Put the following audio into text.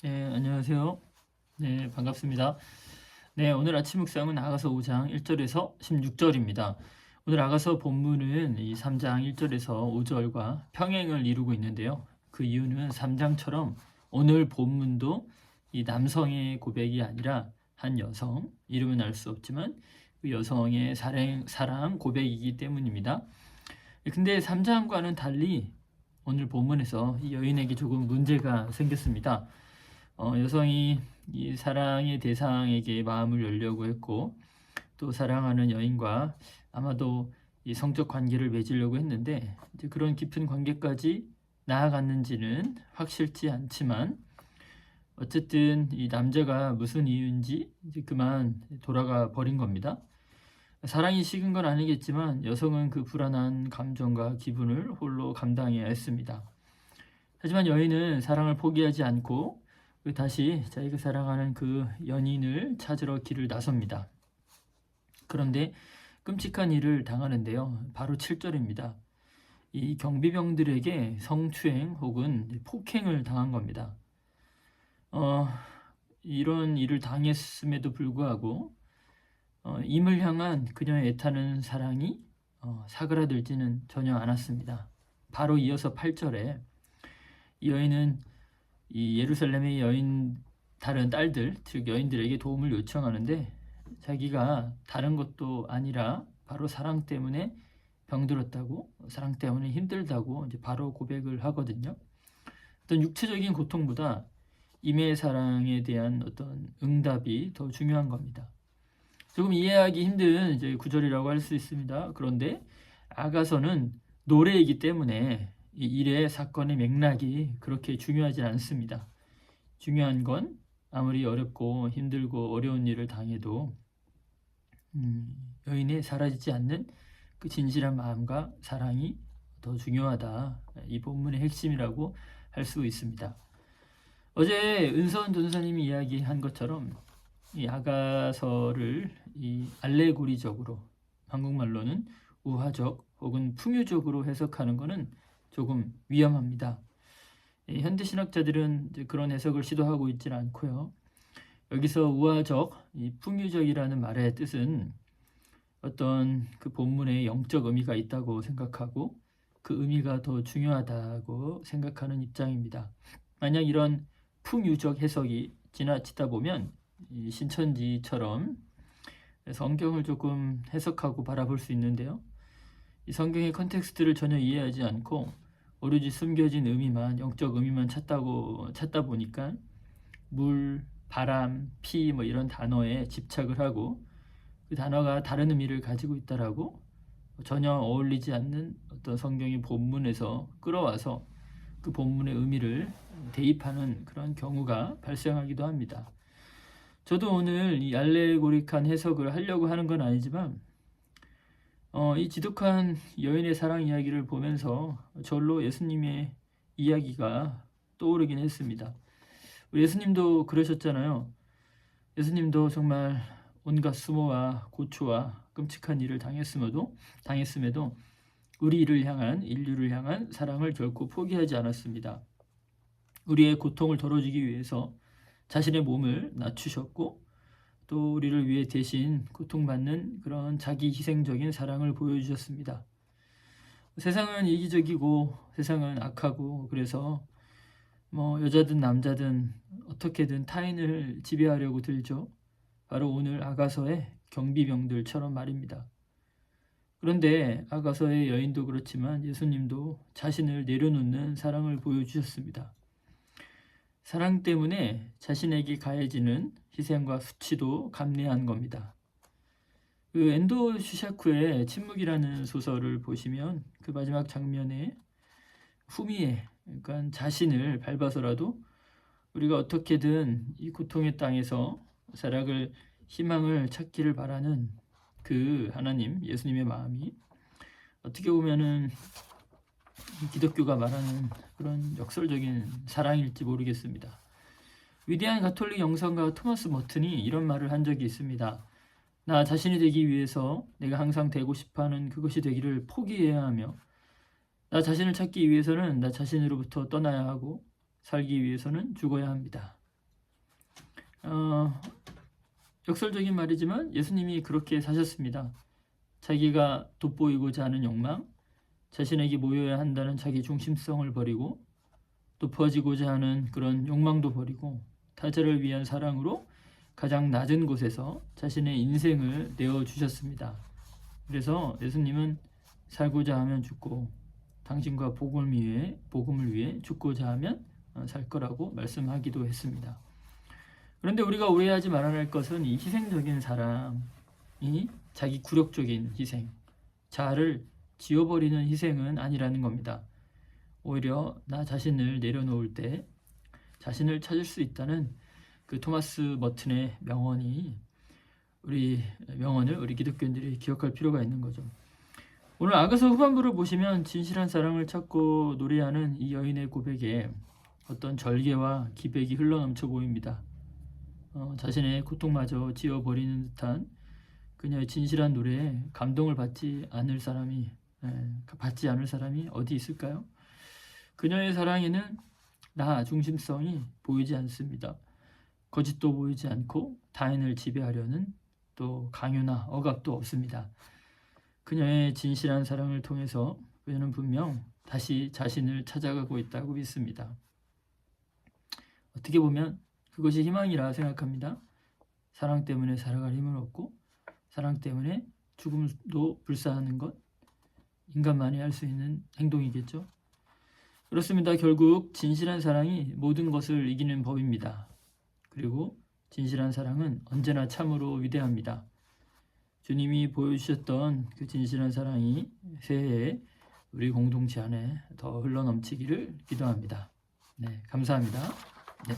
네, 안녕하세요. 네, 반갑습니다. 네, 오늘 아침 묵상은 아가서 5장 1절에서 16절입니다. 오늘 아가서 본문은 이 3장 1절에서 5절과 평행을 이루고 있는데요. 그 이유는 3장처럼 오늘 본문도 이 남성의 고백이 아니라 한 여성, 이름은 알 수 없지만 그 여성의 사랑 고백이기 때문입니다. 근데 3장과는 달리 오늘 본문에서 이 여인에게 조금 문제가 생겼습니다. 여성이 이 사랑의 대상에게 마음을 열려고 했고 또 사랑하는 여인과 아마도 이 성적 관계를 맺으려고 했는데 이제 그런 깊은 관계까지 나아갔는지는 확실치 않지만 어쨌든 이 남자가 무슨 이유인지 이제 그만 돌아가 버린 겁니다. 사랑이 식은 건 아니겠지만 여성은 그 불안한 감정과 기분을 홀로 감당해야 했습니다. 하지만 여인은 사랑을 포기하지 않고 다시 자기가 사랑하는 그 연인을 찾으러 길을 나섭니다. 그런데 끔찍한 일을 당하는데요. 바로 7절입니다. 이 경비병들에게 성추행 혹은 폭행을 당한 겁니다. 이런 일을 당했음에도 불구하고 임을 향한 그녀의 애타는 사랑이 사그라들지는 전혀 않았습니다. 바로 이어서 8절에 이 여인은 이 예루살렘의 다른 딸들, 즉 여인들에게 도움을 요청하는데 자기가 다른 것도 아니라 바로 사랑 때문에 병들었다고, 사랑 때문에 힘들다고 이제 바로 고백을 하거든요. 어떤 육체적인 고통보다 임의 사랑에 대한 어떤 응답이 더 중요한 겁니다. 조금 이해하기 힘든 이제 구절이라고 할 수 있습니다. 그런데 아가서는 노래이기 때문에 이 일의 사건의 맥락이 그렇게 중요하지 않습니다. 중요한 건 아무리 어렵고 힘들고 어려운 일을 당해도 여인의 사라지지 않는 그 진실한 마음과 사랑이 더 중요하다. 이 본문의 핵심이라고 할 수 있습니다. 어제 은선 전사님이 이야기한 것처럼 이 아가서를 이 알레고리적으로, 한국말로는 우화적 혹은 풍유적으로 해석하는 것은 조금 위험합니다. 현대 신학자들은 이제 그런 해석을 시도하고 있지는 않고요. 여기서 우화적, 이 풍유적이라는 말의 뜻은 어떤 그 본문에 영적 의미가 있다고 생각하고 그 의미가 더 중요하다고 생각하는 입장입니다. 만약 이런 풍유적 해석이 지나치다 보면 이 신천지처럼 성경을 조금 해석하고 바라볼 수 있는데요. 이 성경의 컨텍스트를 전혀 이해하지 않고 오로지 숨겨진 의미만, 영적 의미만 찾다 보니까 물, 바람, 피 뭐 이런 단어에 집착을 하고 그 단어가 다른 의미를 가지고 있다라고 전혀 어울리지 않는 어떤 성경의 본문에서 끌어와서 그 본문의 의미를 대입하는 그런 경우가 발생하기도 합니다. 저도 오늘 이 알레고릭한 해석을 하려고 하는 건 아니지만 이 지독한 여인의 사랑 이야기를 보면서 절로 예수님의 이야기가 떠오르긴 했습니다. 우리 예수님도 그러셨잖아요. 예수님도 정말 온갖 수모와 고초와 끔찍한 일을 당했음에도 인류를 향한 사랑을 결코 포기하지 않았습니다. 우리의 고통을 덜어주기 위해서 자신의 몸을 낮추셨고 또 우리를 위해 대신 고통받는 그런 자기 희생적인 사랑을 보여주셨습니다. 세상은 이기적이고 세상은 악하고 그래서 뭐 여자든 남자든 어떻게든 타인을 지배하려고 들죠. 바로 오늘 아가서의 경비병들처럼 말입니다. 그런데 아가서의 여인도 그렇지만 예수님도 자신을 내려놓는 사랑을 보여주셨습니다. 사랑 때문에 자신에게 가해지는 희생과 수치도 감내한 겁니다. 그 엔도 슈샤쿠의 침묵이라는 소설을 보시면 그 마지막 장면에 후미에, 그러니까 자신을 밟아서라도 우리가 어떻게든 이 고통의 땅에서 희망을 찾기를 바라는 그 하나님, 예수님의 마음이 어떻게 보면은 기독교가 말하는 그런 역설적인 사랑일지 모르겠습니다. 위대한 가톨릭 영성가 토마스 머튼이 이런 말을 한 적이 있습니다. 나 자신이 되기 위해서 내가 항상 되고 싶어하는 그것이 되기를 포기해야 하며 나 자신을 찾기 위해서는 나 자신으로부터 떠나야 하고 살기 위해서는 죽어야 합니다. 역설적인 말이지만 예수님이 그렇게 사셨습니다. 자기가 돋보이고자 하는 욕망, 자신에게 모여야 한다는 자기 중심성을 버리고 높아지고자 하는 그런 욕망도 버리고 타자를 위한 사랑으로 가장 낮은 곳에서 자신의 인생을 내어주셨습니다. 그래서 예수님은 살고자 하면 죽고 당신과 복음을 위해 죽고자 하면 살 거라고 말씀하기도 했습니다. 그런데 우리가 오해하지 말아야 할 것은 이 희생적인 사랑이 자기 굴욕적인 희생, 자아를 지워버리는 희생은 아니라는 겁니다. 오히려 나 자신을 내려놓을 때 자신을 찾을 수 있다는 그 토마스 머튼의 명언을 우리 기독교인들이 기억할 필요가 있는 거죠. 오늘 아가서 후반부를 보시면 진실한 사랑을 찾고 노래하는 이 여인의 고백에 어떤 절개와 기백이 흘러넘쳐 보입니다. 자신의 고통마저 지워버리는 듯한 그녀의 진실한 노래에 감동을 받지 않을 사람이 어디 있을까요? 그녀의 사랑에는 나 중심성이 보이지 않습니다. 거짓도 보이지 않고 타인을 지배하려는 또 강요나 억압도 없습니다. 그녀의 진실한 사랑을 통해서 그녀는 분명 다시 자신을 찾아가고 있다고 믿습니다. 어떻게 보면 그것이 희망이라 생각합니다. 사랑 때문에 살아갈 힘을 얻고 사랑 때문에 죽음도 불사하는 것, 인간만이 할 수 있는 행동이겠죠. 그렇습니다. 결국 진실한 사랑이 모든 것을 이기는 법입니다. 그리고 진실한 사랑은 언제나 참으로 위대합니다. 주님이 보여주셨던 그 진실한 사랑이 새해에 우리 공동체 안에 더 흘러넘치기를 기도합니다. 네, 감사합니다. 네.